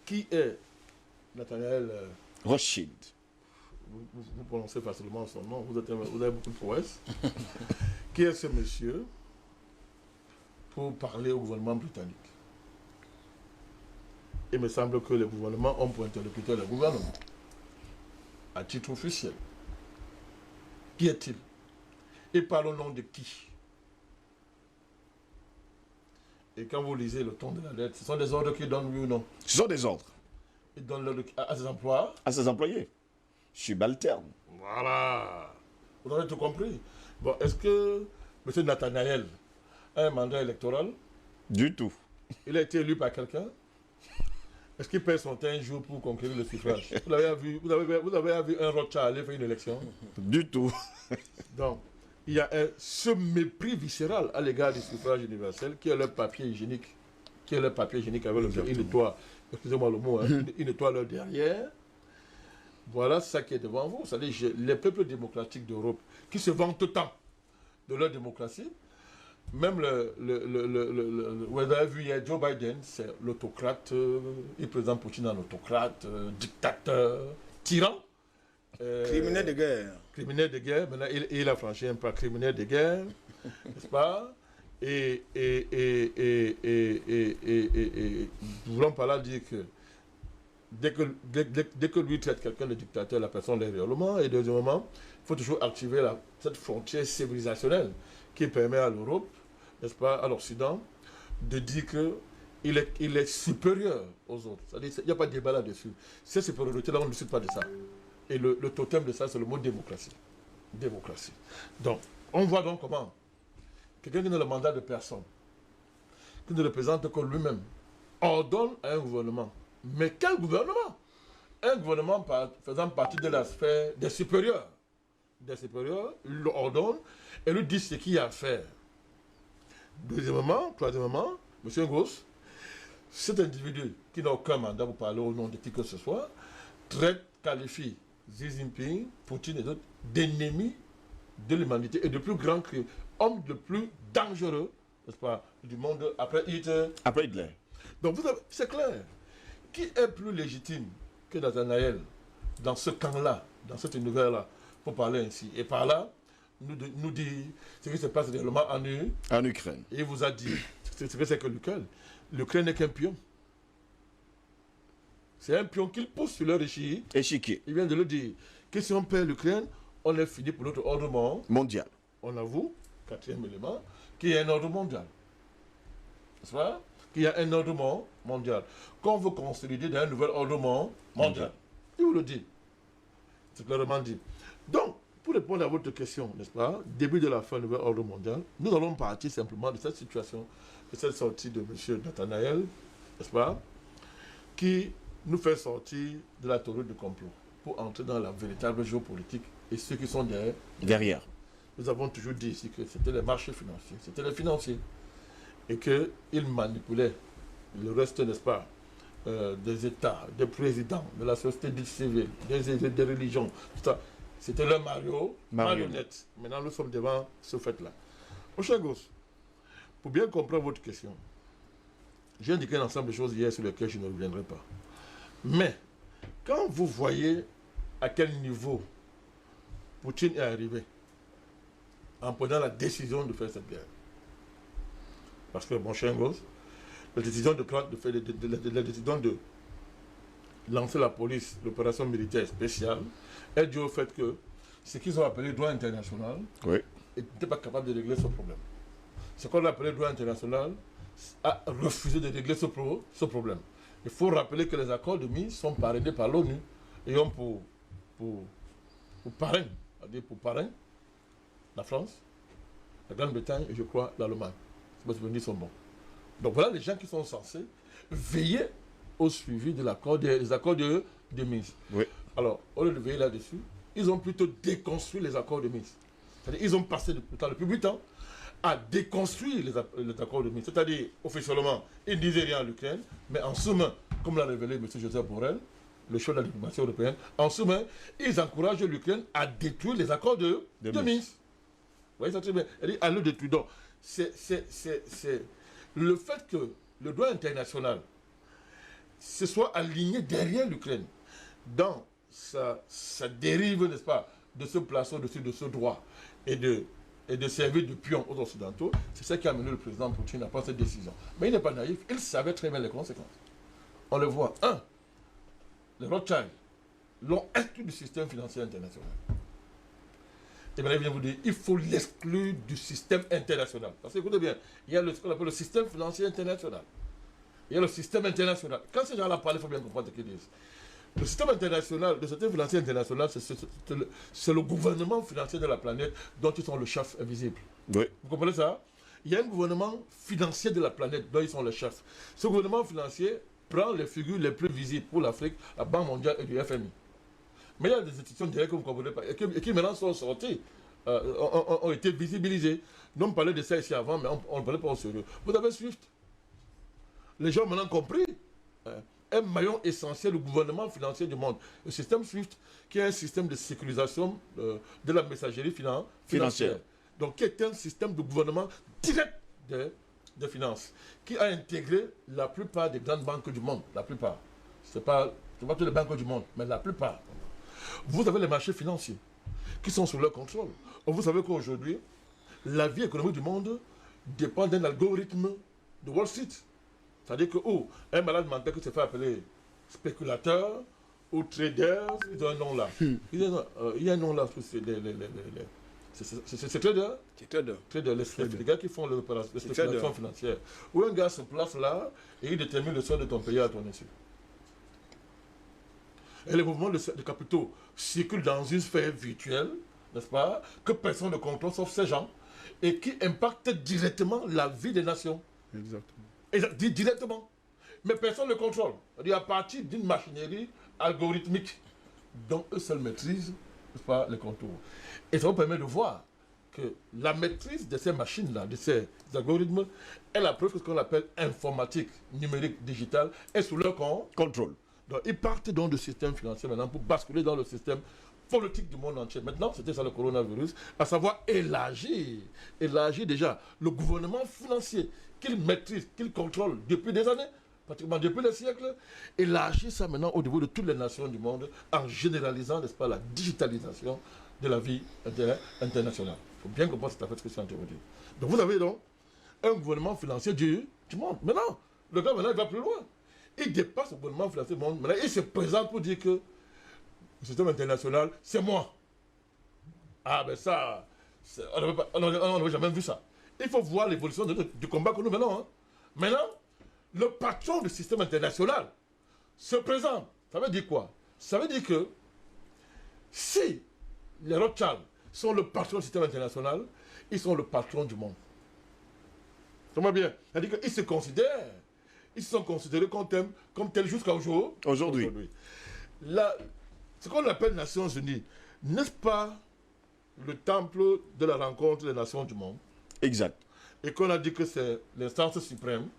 qui est Nathaniel Rothschild. Vous prononcez facilement son nom, vous avez beaucoup de prouesse. Qui est ce monsieur pour parler au gouvernement britannique? Il me semble que le gouvernement ont pour interlocuteur le gouvernement, à titre officiel. Qui est-il? Et parle au nom de qui? Et quand vous lisez le ton de la lettre, ce sont des ordres qu'il donne, oui ou non? Ce sont des ordres. Il donne l'ordre à ses emplois. À ses employés. Subalterne. Voilà. Vous avez tout compris. Bon, est-ce que M. Nathaniel a un mandat électoral? Du tout. Il a été élu par quelqu'un? Est-ce qu'il perd son temps un jour pour conquérir le suffrage? Vous avez vu un Rothschild aller faire une élection? Du tout. Donc, il y a ce mépris viscéral à l'égard du suffrage universel qui est leur papier hygiénique. Qui est leur papier hygiénique avec lequel ils nettoient, excusez-moi le mot, hein, ils nettoient leur derrière. Voilà ça qui est devant vous. C'est-à-dire les peuples démocratiques d'Europe qui se vantent tant de leur démocratie. Même vous avez vu, il y a Joe Biden, c'est l'autocrate, il présente Poutine en autocrate, dictateur, tyran. Criminel de guerre. Criminel de guerre, maintenant il a franchi un pas criminel de guerre, n'est-ce pas? Et nous voulons par là dire que dès que lui traite quelqu'un de dictateur, la personne l'est réellement. Et deuxièmement, il faut toujours activer cette frontière civilisationnelle qui permet à l'Europe, n'est-ce pas, à l'Occident, de dire qu'il est supérieur aux autres. C'est-à-dire qu'il n'y a pas de débat là-dessus. Cette supériorité-là, on ne discute pas de ça. Et le totem de ça, c'est le mot démocratie. Démocratie. Donc, on voit donc comment quelqu'un qui n'a le mandat de personne, qui ne représente que lui-même, ordonne à un gouvernement. Mais quel gouvernement? Un gouvernement faisant partie de la sphère des supérieurs. Des supérieurs, il l'ordonne et lui dit ce qu'il y a à faire. Deuxièmement, troisièmement, M. Gross, cet individu qui n'a aucun mandat pour parler au nom de qui que ce soit, qualifie Xi Jinping, Poutine et d'autres d'ennemis de l'humanité et de plus grands crimes, hommes de plus dangereux, n'est-ce pas, du monde après Hitler. Après Hitler. Donc c'est clair. Qui est plus légitime que Nathaniel dans ce camp-là, dans cet univers-là, pour parler ainsi? Et par là, nous dire ce qui se passe réellement en Ukraine. Et il vous a dit ce que c'est que l'Ukraine. L'Ukraine n'est qu'un pion. C'est un pion qu'il pousse sur leur échiquier. Il vient de le dire. Que si on perd l'Ukraine, on est fini pour notre ordre mondial. On avoue, quatrième élément, qu'il y a un ordre mondial. N'est-ce pas? Qu'il y a un ordre mondial. Qu'on veut consolider dans un nouvel ordre mondial. Il vous le dit. C'est clairement dit. Donc, pour répondre à votre question, n'est-ce pas, début de la fin du nouvel ordre mondial, nous allons partir simplement de cette situation, de cette sortie de M. Nathaniel, n'est-ce pas, qui nous fait sortir de la théorie du complot pour entrer dans la véritable géopolitique et ceux qui sont derrière. Nous avons toujours dit ici que c'était les marchés financiers, c'était les financiers, et qu'ils manipulaient le reste, n'est-ce pas, des États, des présidents, de la société dite civile, des religions, tout ça. C'était leur marionnette. Maintenant, nous sommes devant ce fait-là. Mon cher Gosse, pour bien comprendre votre question, j'ai indiqué un ensemble de choses hier sur lesquelles je ne reviendrai pas. Mais, quand vous voyez à quel niveau Poutine est arrivé en prenant la décision de faire cette guerre, parce que, mon cher Gosse, la décision de lancer la police, l'opération militaire spéciale, est due au fait que ce qu'ils ont appelé droit international n'était pas capable de régler ce problème. Ce qu'on a appelé droit international a refusé de régler ce problème. Il faut rappeler que les accords de Minsk sont parrainés par l'ONU et ont pour parrain, c'est-à-dire pour parrain, la France, la Grande-Bretagne et je crois l'Allemagne. Si mes souvenirs sont bons. Donc voilà les gens qui sont censés veiller au suivi des accords de Minsk. Alors, au lieu de veiller là-dessus, ils ont plutôt déconstruit les accords de Minsk. C'est-à-dire ils ont passé depuis 8 ans à déconstruire les accords de Minsk. C'est-à-dire, officiellement, ils ne disaient rien à l'Ukraine, mais en sous-main, comme l'a révélé M. Joseph Borrell, le chef de la diplomatie européenne, en sous-main, ils encouragent l'Ukraine à détruire les accords de Minsk. Vous voyez ça très bien? Elle dit à le détruire. Donc, c'est le fait que le droit international, se soit aligné derrière l'Ukraine dans sa dérive, n'est-ce pas, de se placer au-dessus de ce droit et de servir de pion aux Occidentaux, c'est ça qui a amené le président Poutine à prendre cette décision. Mais il n'est pas naïf, il savait très bien les conséquences. On le voit. Les Rothschild l'ont exclu du système financier international. Et bien, il vient vous dire, il faut l'exclure du système international. Parce que, écoutez bien, il y a ce qu'on appelle le système financier international. Il y a le système international. Quand ces gens-là parlent, il faut bien comprendre ce qu'ils disent. Le système international, le système financier international, c'est le gouvernement financier de la planète dont ils sont le chef invisible. Oui. Vous comprenez ça? Il y a un gouvernement financier de la planète dont ils sont les chefs. Ce gouvernement financier prend les figures les plus visibles pour l'Afrique, la Banque mondiale et du FMI. Mais il y a des institutions directes que vous ne comprenez pas et qui maintenant sont sorties, ont été visibilisées. Nous, on parlait de ça ici avant, mais on ne parlait pas au sérieux. Vous avez SWIFT. Les gens ont maintenant compris. Un maillon essentiel du gouvernement financier du monde. Le système SWIFT, qui est un système de sécurisation de la messagerie financière. Donc, qui est un système de gouvernement direct des finances, qui a intégré la plupart des grandes banques du monde. La plupart. Ce n'est pas toutes les banques du monde, mais la plupart. Vous avez les marchés financiers qui sont sous leur contrôle. Vous savez qu'aujourd'hui, la vie économique du monde dépend d'un algorithme de Wall Street. C'est-à-dire que un malade mental qui se fait appeler spéculateur ou trader, ils ont un nom là. Il y a un nom là, c'est trader. Trader, les gars qui font les spéculations financières. Où un gars se place là et il détermine le sort de ton pays à ton insu. Et les mouvements de capitaux circulent dans une sphère virtuelle, n'est-ce pas, que personne ne contrôle sauf ces gens, et qui impactent directement la vie des nations. Exactement. Directement. Mais personne ne le contrôle. C'est-à-dire à partir d'une machinerie algorithmique dont eux seuls maîtrisent, n'est-ce pas, les contours. Et ça vous permet de voir que la maîtrise de ces machines-là, de ces algorithmes, est la preuve que ce qu'on appelle informatique, numérique, digitale, est sous leur contrôle. Donc, ils partent dans le système financier maintenant pour basculer dans le système politique du monde entier. Maintenant, c'était ça le coronavirus, à savoir élargir déjà le gouvernement financier qu'il maîtrise, qu'il contrôle depuis des années, pratiquement depuis des siècles, élargir ça maintenant au niveau de toutes les nations du monde en généralisant, n'est-ce pas, la digitalisation de la vie internationale. Il faut bien comprendre cette affaire, ce que je suis en train de dire. Donc, vous avez donc un gouvernement financier du monde. Maintenant, le gars, maintenant, il va plus loin. Il dépasse le gouvernement financier du monde. Maintenant, il se présente pour dire que le système international, c'est moi. Ah, ben ça, on n'avait jamais vu ça. Il faut voir l'évolution du combat que nous menons. Hein. Maintenant, le patron du système international se présente. Ça veut dire quoi? Ça veut dire que si les Rothschild sont le patron du système international, ils sont le patron du monde. Ça va bien. C'est-à-dire qu'ils se considèrent. Ils se sont considérés comme tels jusqu'à aujourd'hui. Ce qu'on appelle Nations Unies, n'est-ce pas le temple de la rencontre des nations du monde? Exact. Et qu'on a dit que c'est l'instance suprême.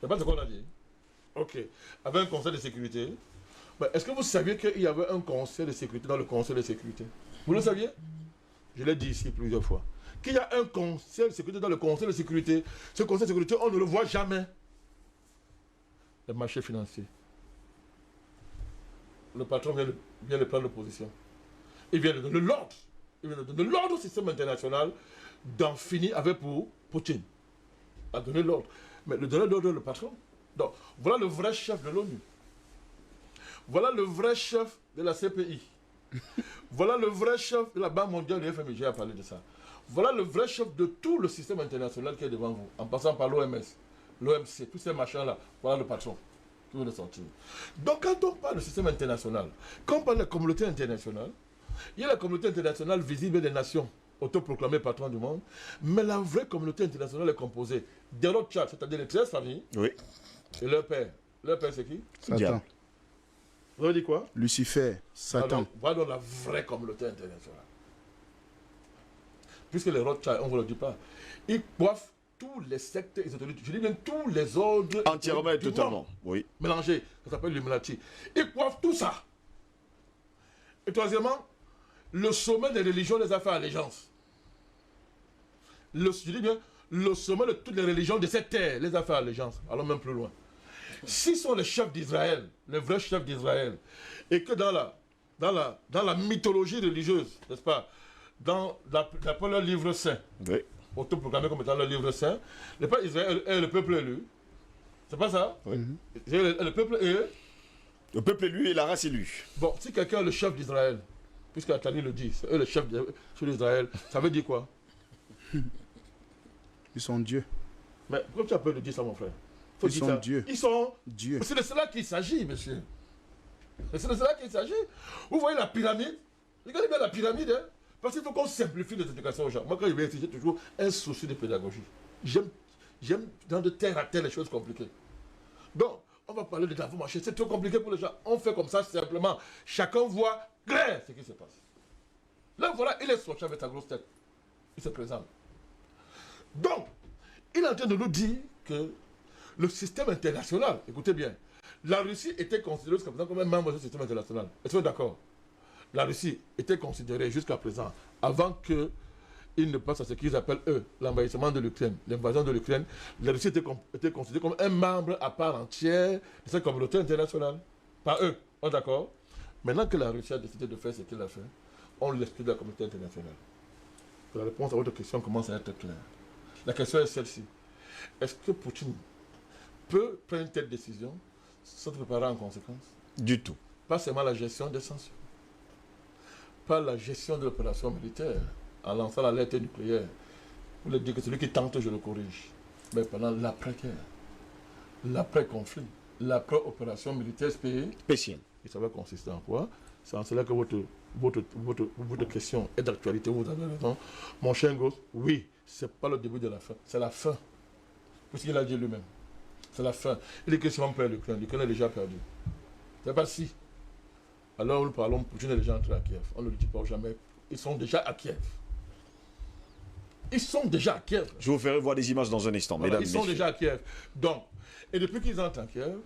C'est pas ce qu'on a dit. Ok. Avec un conseil de sécurité. Ben, est-ce que vous saviez qu'il y avait un conseil de sécurité dans le conseil de sécurité? Vous le saviez? Je l'ai dit ici plusieurs fois. Qu'il y a un conseil de sécurité dans le conseil de sécurité. Ce conseil de sécurité, on ne le voit jamais. Les marchés financiers. Le patron vient de prendre position. Il vient de donner l'ordre. Il vient de donner l'ordre au système international d'en finir avec pour Poutine. A donné l'ordre. Mais le donner l'ordre, le patron. Donc, voilà le vrai chef de l'ONU. Voilà le vrai chef de la CPI. Voilà le vrai chef de la Banque mondiale du FMI. J'ai parlé de ça. Voilà le vrai chef de tout le système international qui est devant vous. En passant par l'OMS, l'OMC, tous ces machins-là. Voilà le patron qui veut le sortir. Donc, quand on parle du système international, quand on parle de la communauté internationale, il y a la communauté internationale visible des nations, autoproclamées patrons du monde, mais la vraie communauté internationale est composée des Rothschild, c'est-à-dire les 13 familles, oui, et leur père. Leur père, c'est qui? Satan. Vous avez dit quoi? Lucifer, Satan. Alors, voilà la vraie communauté internationale. Puisque les Rothschild, on ne vous le dit pas, ils coiffent tous les sectes ésotériques, je dis bien tous les ordres. Entièrement et totalement, monde, oui. Mélangés, ça s'appelle l'Illuminati. Ils coiffent tout ça. Et troisièmement, le sommet des religions les a fait allégeance. Je dis bien, le sommet de toutes les religions de cette terre les a fait allégeance. Allons même plus loin. s'ils sont les chefs d'Israël, les vrais chefs d'Israël, et que dans la mythologie religieuse, n'est-ce pas, d'après leur livre saint, Oui. autoproclamé comme étant le livre saint, le peuple Israël est le peuple élu. C'est pas ça? Oui. Le peuple est... Le peuple élu et la race élue. Bon, si quelqu'un est le chef d'Israël, puisque Attali le dit, c'est eux le chef d'Israël, ça veut dire quoi? Ils sont Dieu. Mais pourquoi tu as peur de dire ça, mon frère? Faut Ils dire sont ça. Dieu. Ils sont... Dieu. C'est de cela qu'il s'agit, monsieur. C'est de cela qu'il s'agit. Vous voyez la pyramide? Regardez bien la pyramide, hein? Parce qu'il faut qu'on simplifie les éducations aux gens. Moi, quand je viens ici, j'ai toujours un souci de pédagogie. J'aime dans de terre à terre les choses compliquées. Donc, on va parler de Davos Marché. C'est trop compliqué pour les gens. On fait comme ça simplement. Chacun voit clair ce qui se passe. Là, voilà, il est sorti avec sa grosse tête. Il se présente. Donc, il est en train de nous dire que le système international, écoutez bien, la Russie était considérée jusqu'à présent comme un membre du système international. Est-ce que vous êtes d'accord? La Russie était considérée jusqu'à présent, avant qu'ils ne passent à ce qu'ils appellent, eux, l'envahissement de l'Ukraine, l'invasion de l'Ukraine, la Russie était considérée comme un membre à part entière de cette communauté internationale. Pas eux, on est d'accord? Maintenant que la Russie a décidé de faire ce qu'elle a fait, on l'exclut de la communauté internationale. La réponse à votre question commence à être claire. La question est celle-ci. Est-ce que Poutine peut prendre une telle décision sans se préparer en conséquence? Du tout. Pas seulement la gestion des sanctions, pas la gestion de l'opération militaire, en lançant la lettre nucléaire, pour le dire que celui qui tente, je le corrige. Mais pendant l'après-guerre, l'après-conflit, l'après-opération militaire spéciale. Et ça va consister en quoi? C'est en cela que votre question est d'actualité, vous avez raison. Mon cher Gosse, oui, c'est pas le début de la fin, c'est la fin. Puisqu'il a dit lui-même. C'est la fin. Il est question de perdre l'Ukraine. L'Ukraine est déjà perdu. C'est pas si. Alors nous parlons, Poutine est déjà entré à Kiev. On ne le dit pas jamais. Ils sont déjà à Kiev. Ils sont déjà à Kiev. Je vous ferai voir des images dans un instant, Voilà, mesdames ils et sont messieurs. déjà à Kiev. Donc, et depuis qu'ils entrent à Kiev,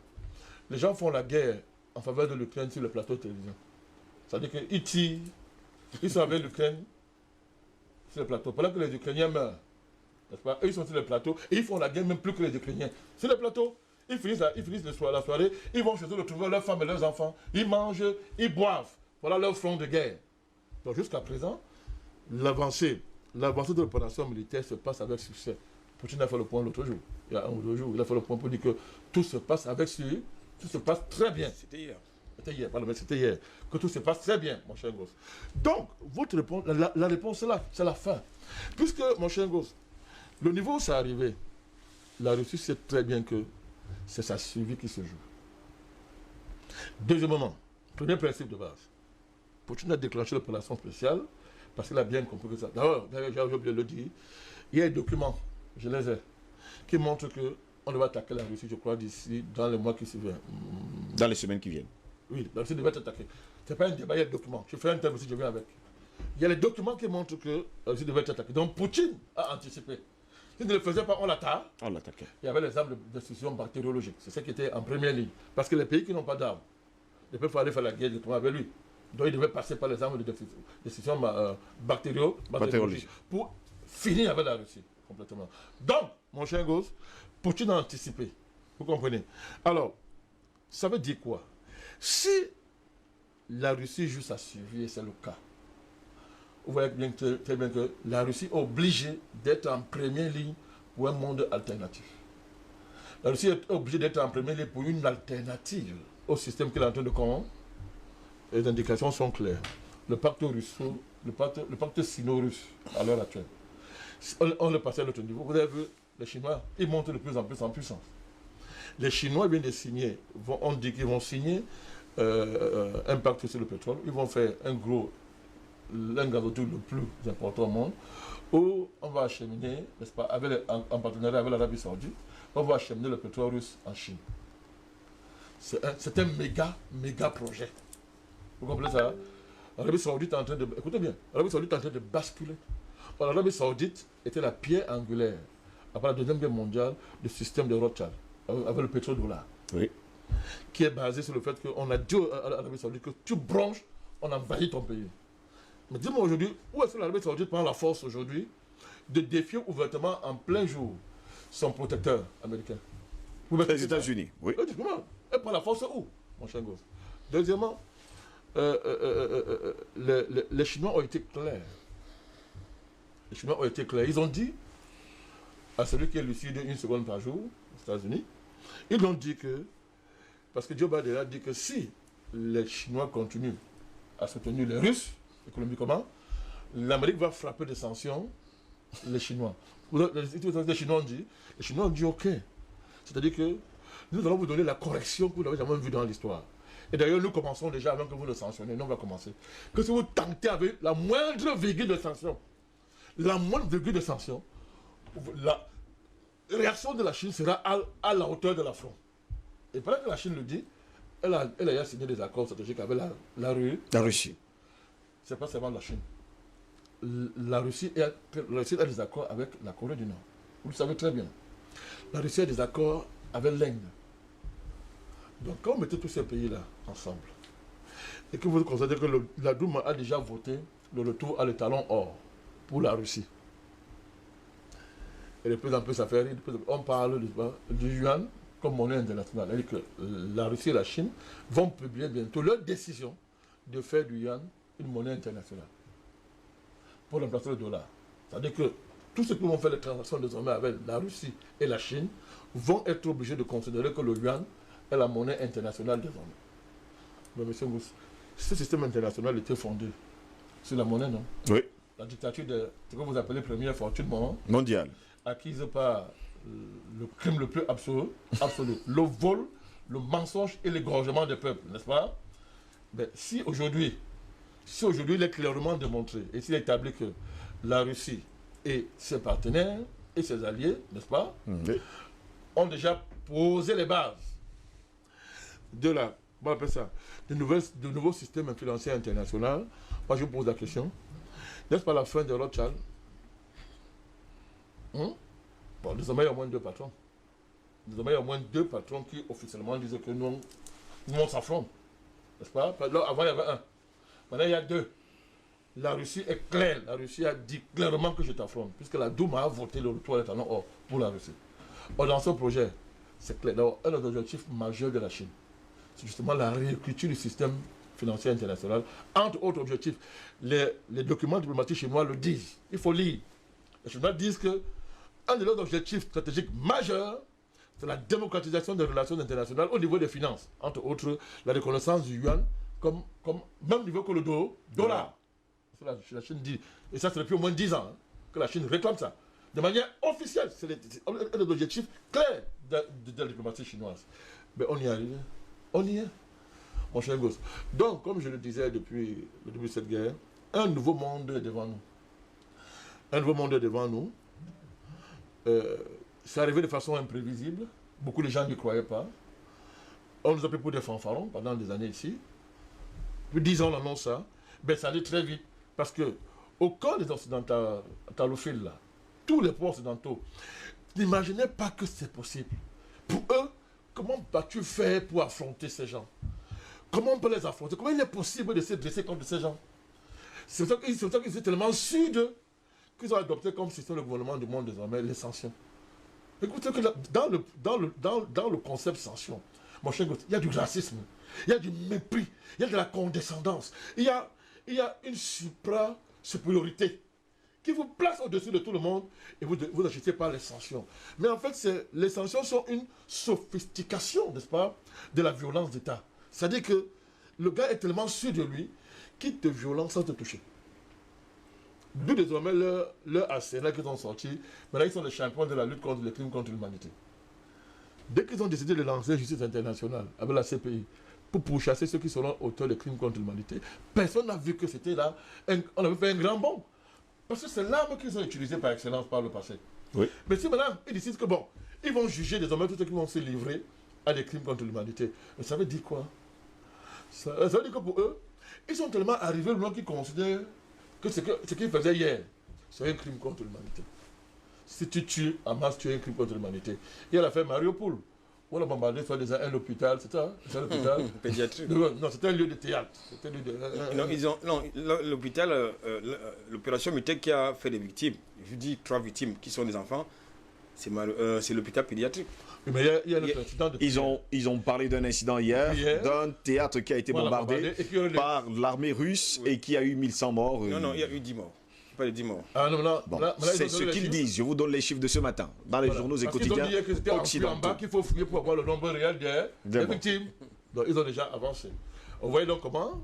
les gens font la guerre en faveur de l'Ukraine sur le plateau de télévision. C'est-à-dire qu'ils tirent, ils sont avec l'Ukraine sur le plateau. Pendant que les Ukrainiens meurent, n'est-ce pas? Eux, ils sont sur le plateau et ils font la guerre même plus que les Ukrainiens. Sur le plateau, ils finissent la soirée, ils vont chez eux retrouver leurs femmes et leurs enfants. Ils mangent, ils boivent. Voilà leur front de guerre. Donc jusqu'à présent, l'avancée de l'opération militaire se passe avec succès. Poutine a fait le point l'autre jour. Il y a un ou deux jours, il a fait le point pour dire que tout se passe avec succès. Tout se passe très bien. C'était hier. C'était hier, pardon, mais c'était hier. Que tout se passe très bien, mon cher gosse. Donc, votre réponse, la réponse est là, c'est la fin. Puisque, mon cher gosse, le niveau où c'est arrivé, la Russie sait très bien que c'est sa survie qui se joue. Deuxièmement, premier principe de base. Poutine a déclenché l'opération spéciale parce qu'il a bien compris que ça. D'ailleurs, j'ai oublié de le dire, il y a des documents, je les ai, qui montrent qu'on devait attaquer la Russie, je crois, d'ici, dans les mois qui suivent. Dans les semaines qui viennent. Oui, la Russie devait être attaquée. Ce n'est pas un débat, il y a des documents. Je fais un thème aussi, je viens avec. Il y a les documents qui montrent que la Russie devait être attaquée. Donc Poutine a anticipé. S'il ne le faisait pas, on l'attaque. On l'attaquait. Il y avait les armes de destruction bactériologique. C'est ce qui était en première ligne. Parce que les pays qui n'ont pas d'armes ne peuvent pas aller faire la guerre directement avec lui. Donc il devait passer par les armes de destruction bactériologique pour finir avec la Russie complètement. Donc, mon cher gosse, Poutine a anticipé. Vous comprenez? Alors, ça veut dire quoi? Si la Russie joue sa survie, et c'est le cas, vous voyez bien, très bien que la Russie est obligée d'être en première ligne pour un monde alternatif. La Russie est obligée d'être en première ligne pour une alternative au système qu'elle est en train de comment? Les indications sont claires. Le pacte russo, le pacte sino-russe à l'heure actuelle. On le passe à l'autre niveau. Vous avez vu, les Chinois, ils montent de plus en plus en puissance. Les Chinois viennent de signer, on dit qu'ils vont signer un pacte sur le pétrole. Ils vont faire un gazoduc le plus important au monde, où on va acheminer, n'est-ce pas, en partenariat avec l'Arabie Saoudite, on va acheminer le pétrole russe en Chine. C'est un méga projet. Vous comprenez ça? L'Arabie Saoudite est en train de... Écoutez bien, l'Arabie Saoudite est en train de basculer. L'Arabie Saoudite était la pierre angulaire, après la Deuxième Guerre mondiale, du système de Rothschild, avec le pétrodollar. Oui. Qui est basé sur le fait qu'on a dit à l'Arabie Saoudite que tu bronches, on envahit ton pays. Mais dis-moi aujourd'hui, où est-ce que l'Arabie Saoudite prend la force aujourd'hui de défier ouvertement en plein jour son protecteur américain? Vous mettez Les États-Unis, oui. Logiquement. Et par la force où, mon cher gosse? Deuxièmement, les Chinois ont été clairs. Les Chinois ont été clairs. Ils ont dit à celui qui est lucide 1 seconde par jour, aux États-Unis, ils ont dit que, parce que Joe Biden a dit que si les Chinois continuent à soutenir les Russes, économiquement, l'Amérique va frapper des sanctions les Chinois. Les Chinois ont dit OK. C'est-à-dire que nous allons vous donner la correction que vous n'avez jamais vue dans l'histoire. Et d'ailleurs, nous commençons déjà avant que vous le sanctionnez. Nous, on va commencer. Que si vous tentez avec la moindre virgule de sanction, la réaction de la Chine sera à la hauteur de l'affront. Et pendant que la Chine le dit, elle a signé des accords stratégiques avec la Russie. C'est pas seulement la Chine. La Russie a des accords avec la Corée du Nord. Vous le savez très bien. La Russie a des accords avec l'Inde. Donc quand vous mettez tous ces pays-là ensemble, et que vous constatez que la Douma a déjà voté le retour à l'étalon or pour la Russie, et de plus en plus ça fait rire, on parle du yuan comme monnaie internationale. C'est-à-dire que la Russie et la Chine vont publier bientôt leur décision de faire du yuan une monnaie internationale pour remplacer le dollar. C'est-à-dire que tous ceux qui vont faire les transactions désormais avec la Russie et la Chine vont être obligés de considérer que le yuan est la monnaie internationale désormais. Mais monsieur Ngous, ce système international était fondé sur la monnaie, non? Oui. La dictature de ce que vous appelez première fortune mondiale, acquise par le crime le plus absolu, le vol, le mensonge et l'égorgement des peuples, n'est-ce pas? Mais si aujourd'hui il est clairement démontré et s'il est établi que la Russie et ses partenaires et ses alliés, n'est-ce pas, ont déjà posé les bases de nouveaux systèmes financiers internationaux, moi je vous pose la question, n'est-ce pas la fin de Rothschild? Bon, désormais il y a au moins 2 patrons. Désormais il y a au moins 2 patrons qui officiellement disent que nous on s'affronte. N'est-ce pas? Avant il y avait 1. Maintenant il y a 2. La Russie est claire. La Russie a dit clairement que je t'affronte, puisque la Douma a voté le retour à l'étalon or pour la Russie. Or, dans ce projet, c'est clair. D'abord, un des objectifs majeurs de la Chine, c'est justement la réécriture du système financier international. Entre autres objectifs, les documents diplomatiques chinois le disent. Il faut lire. Les Chinois disent que un de leurs objectifs stratégiques majeurs, c'est la démocratisation des relations internationales au niveau des finances. Entre autres, la reconnaissance du yuan comme même niveau que le dollar. La Chine dit, et ça c'est depuis au moins 10 ans que la Chine réclame ça. De manière officielle, c'est un des objectifs clairs de la diplomatie chinoise. Mais on y arrive. On y est, mon cher gosse. Donc, comme je le disais depuis le début de cette guerre, un nouveau monde est devant nous. Un nouveau monde est devant nous. C'est arrivé de façon imprévisible. Beaucoup de gens n'y croyaient pas. On nous a pris pour des fanfarons pendant des années ici. Depuis 10 ans, on annonce ça. Ben, ça allait très vite. Parce que, au camp des occidentalophiles, là, tous les poids occidentaux n'imaginaient pas que c'est possible. Pour eux, comment vas-tu faire pour affronter ces gens? Comment on peut les affronter? Comment il est possible de se dresser contre ces gens? C'est pour ça qu'ils étaient tellement sûrs qu'ils ont adopté comme système de gouvernement du monde désormais les sanctions. Écoutez que dans le concept sanction, mon cher Gauthier, il y a du racisme, il y a du mépris, il y a de la condescendance, il y a une supériorité qui vous place au-dessus de tout le monde et vous achetez pas les sanctions. Mais en fait, les sanctions sont une sophistication, n'est-ce pas, de la violence d'État. C'est-à-dire que le gars est tellement sûr de lui qu'il te violente sans te toucher. D'où désormais leur arsenal qu'ils ont sorti. Maintenant, ils sont les champions de la lutte contre les crimes contre l'humanité. Dès qu'ils ont décidé de lancer la justice internationale avec la CPI pour pourchasser ceux qui seront auteurs des crimes contre l'humanité, personne n'a vu que c'était là, on avait fait un grand bond. Parce que c'est l'arme qu'ils ont utilisée par excellence par le passé. Oui. Mais si maintenant, ils décident que bon, ils vont juger désormais tous ceux qui vont se livrer à des crimes contre l'humanité. Mais ça veut dire quoi? Ça veut dire que pour eux, ils sont tellement arrivés loin qu'ils considèrent que ce qu'ils faisaient hier, c'est un crime contre l'humanité. Si tu tues Hamas, tu es un crime contre l'humanité. Il y a l'affaire Mariupol, où on a bombardé soit un hôpital, c'est ça? C'est un hôpital pédiatrique. Non, c'était un lieu de théâtre. L'hôpital, l'opération militaire qui a fait des victimes, je dis 3 victimes qui sont des enfants, C'est l'hôpital pédiatrique. Oui, mais il y a notre incident de... Ils ont parlé d'un incident hier, d'un théâtre qui a été bombardé par l'armée russe et qui a eu 1100 morts. Non, il y a eu 10 morts. Pas de 10 morts. Ah non, là, Bon, là, c'est ce qu'ils disent. Je vous donne les chiffres de ce matin dans les journaux et quotidiens Ils ont dit que c'était en occidentaux. bas qu'il faut fouiller pour avoir le nombre réel des victimes. Donc ils ont déjà avancé. Vous voyez donc comment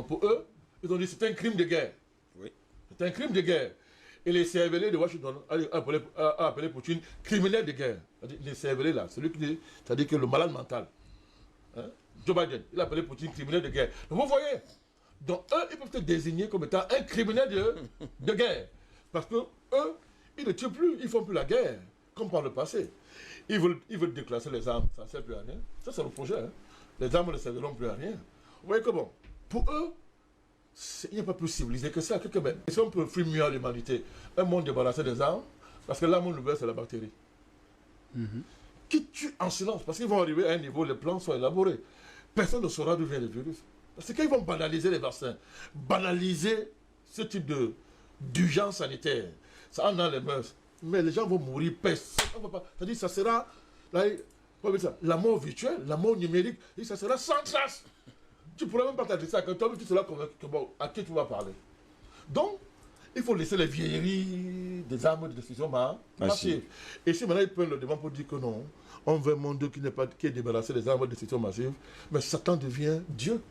pour eux, ils ont dit que c'est un crime de guerre. Oui. C'est un crime de guerre. Et les cervelés de Washington a appelé Poutine criminel de guerre. Les cervelés là, celui qui dit, c'est-à-dire que le malade mental. Hein? Joe Biden, il a appelé Poutine criminel de guerre. Donc vous voyez, donc eux, ils peuvent être désignés comme étant un criminel de guerre. Parce que eux, ils ne tuent plus, ils ne font plus la guerre, comme par le passé. Ils veulent déclasser les armes, ça ne sert plus à rien. Ça, c'est le projet. Hein? Les armes ne serviront plus à rien. Vous voyez comment? Pour eux, il n'y a pas plus civilisé que ça. Si on peut offrir mieux à l'humanité, un monde débarrassé des armes, parce que l'arme nouvelle, c'est la bactérie. Qui tue en silence, parce qu'ils vont arriver à un niveau, les plans sont élaborés. Personne ne saura d'où vient le virus. Parce que quand ils vont banaliser les vaccins, banaliser ce type d'urgence sanitaire, ça entre dans les mœurs. Mais les gens vont mourir, personne ne va pas. C'est-à-dire ça sera la mort virtuelle, la mort numérique, et ça sera sans trace. Tu ne pourras même pas t'adresser à quelqu'un, tu seras convaincu que bon, à qui tu vas parler. Donc, il faut laisser les vieilleries des armes de destruction massive. Et si maintenant ils prennent le devant pour dire que non, on veut un monde qui est débarrassé des armes de destruction massive, mais Satan devient Dieu.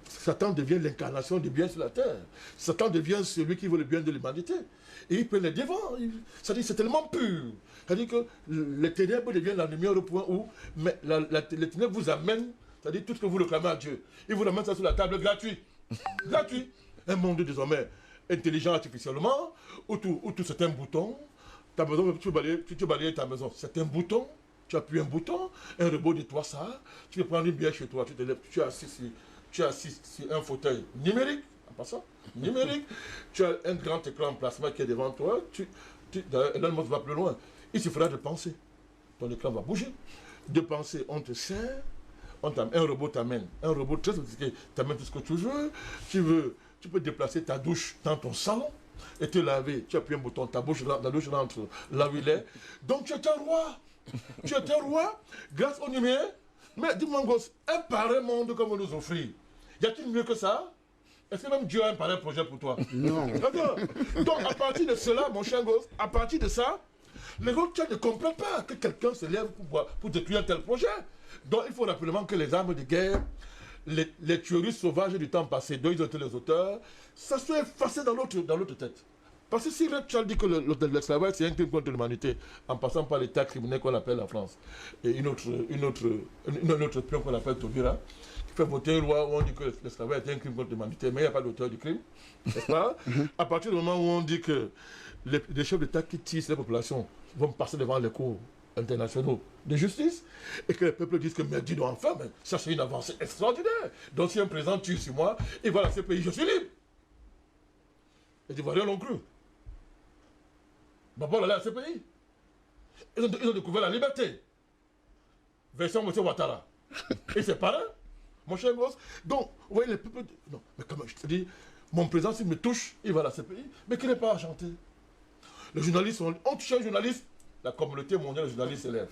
Satan devient l'incarnation du bien sur la terre. Satan devient celui qui veut le bien de l'humanité. Et il prend les devants. C'est-à-dire c'est tellement pur. C'est-à-dire que les ténèbres deviennent la lumière au point où mais les ténèbres vous amènent, c'est-à-dire tout ce que vous réclamez à Dieu. Il vous amène ça sur la table gratuit. Gratuit. Un monde désormais intelligent artificiellement, où tout c'est un bouton. Ta maison, tu veux balayer ta maison, c'est un bouton. Tu appuies un bouton, un robot nettoie ça. Tu peux prendre une bière chez toi, tu te lèves, tu es assis sur un fauteuil numérique, en passant, numérique. Tu as un grand écran en plasma qui est devant toi. Elon Musk va plus loin. Il suffira de penser. Ton écran va bouger. De penser, on te sert. Un robot t'amène. Un robot très sophistiqué t'amène tout ce que tu veux. Tu peux déplacer ta douche dans ton salon et te laver. Tu appuies un bouton, ta douche rentre là où il est. Donc tu es un roi. Tu es un roi grâce au numérique. Mais dis-moi, gosse, un pareil monde comme on nous offre, y a-t-il mieux que ça? Est-ce que même Dieu a un pareil projet pour toi? Non. Donc à partir de cela, mon cher gosse, à partir de ça, les autres ne comprennent pas que quelqu'un se lève pour détruire un tel projet. Donc il faut rapidement que les armes de guerre, les tueries sauvages du temps passé, dont ils ont été les auteurs, ça soit effacé dans l'autre tête. Parce que si Red Charles dit que l'esclavage c'est un crime contre l'humanité, en passant par l'état criminel qu'on appelle la France, et une autre pion qu'on appelle Taubira, qui fait voter une loi où on dit que l'esclavage est un crime contre l'humanité, mais il n'y a pas d'auteur du crime, n'est-ce pas? À partir du moment où on dit que les chefs d'État qui tirent les populations vont passer devant les cours internationaux de justice, et que les peuples disent que mais dis donc enfin, mais ça c'est une avancée extraordinaire. Donc si un président tue sur moi, et voilà, ce pays, je suis libre. Les Ivoiriens l'ont cru. Bon, là, ce pays. Ils ont découvert la liberté. Version M. Ouattara. Et c'est pareil, mon cher gosse. Donc, vous voyez, les peuples... Non, mais comment je te dis, mon président, s'il me touche, il va là, ce pays. Mais qu'il n'est pas argenté. Les journalistes, on touche un journaliste, la communauté mondiale des journalistes s'élève.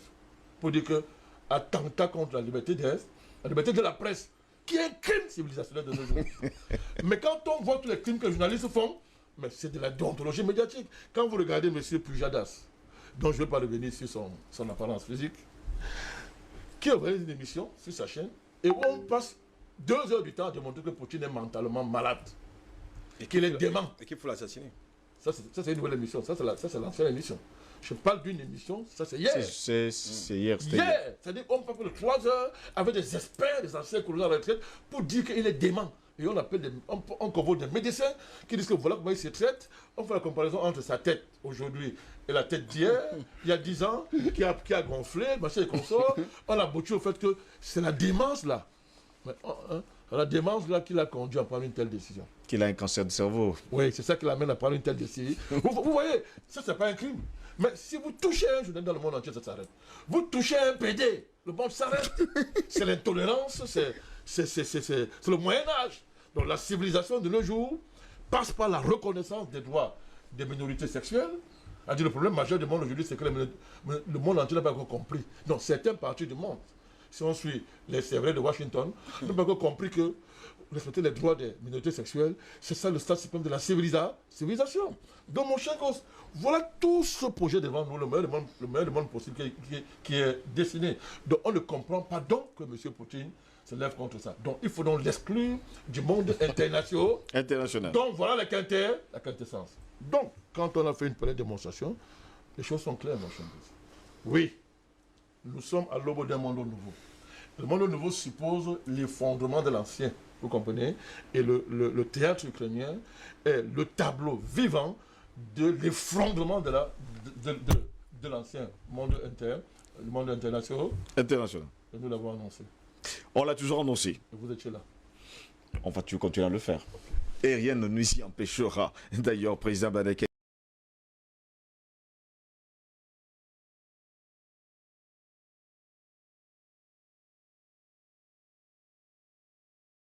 Pour dire que, attentat contre la liberté de la presse, qui est un crime civilisationnel de nos jours. Mais quand on voit tous les crimes que les journalistes font, mais c'est de la déontologie médiatique. Quand vous regardez M. Pujadas, dont je ne vais pas revenir sur son apparence physique, qui organise une émission sur sa chaîne, et où on passe 2 heures du temps à démontrer que Poutine est mentalement malade. Et qu'il est dément. Et qu'il faut l'assassiner. Ça, c'est une nouvelle émission. Ça, c'est l'ancienne émission. Je parle d'une émission, ça c'est hier. C'est hier. Hier. C'est-à-dire qu'on parle de 3 heures avec des experts, des anciens colonels à la retraite, pour dire qu'il est dément. Et on convoque des médecins qui disent que voilà comment il se traite. On fait la comparaison entre sa tête aujourd'hui et la tête d'hier, il y a 10 ans, qui a gonflé, machin et consort. On a bouché au fait que c'est la démence là. La démence là qui l'a conduit à prendre une telle décision. Qu'il a un cancer du cerveau. Oui, c'est ça qui l'amène à prendre une telle décision. Vous voyez, ça c'est pas un crime. Mais si vous touchez un journaliste dans le monde entier, ça s'arrête. Vous touchez un PD, le monde s'arrête. C'est l'intolérance, c'est le Moyen-Âge. Donc la civilisation de nos jours passe par la reconnaissance des droits des minorités sexuelles, Le problème majeur du monde aujourd'hui, c'est que le monde entier n'a pas encore compris. Donc, certaines parties du monde, si on suit les Sévrais de Washington, n'ont pas encore compris que respecter les droits des minorités sexuelles, c'est ça le stade suprême de la civilisation. Donc, mon cher gosse, voilà tout ce projet devant nous, le meilleur monde possible qui est dessiné. Donc, on ne comprend pas donc que M. Poutine se lève contre ça. Donc, il faut donc l'exclure du monde international. Donc, voilà la quintessence. Donc, quand on a fait une première démonstration, les choses sont claires, mon cher gosse. Oui, nous sommes à l'aube d'un monde nouveau. Le monde nouveau suppose les fondements de l'ancien, vous comprenez? Et le théâtre ukrainien est le tableau vivant de l'effondrement de l'ancien monde le monde international. Et nous l'avons annoncé. On l'a toujours annoncé. Et vous étiez là. On va continuer à le faire. Et rien ne nous y empêchera. D'ailleurs, président Badek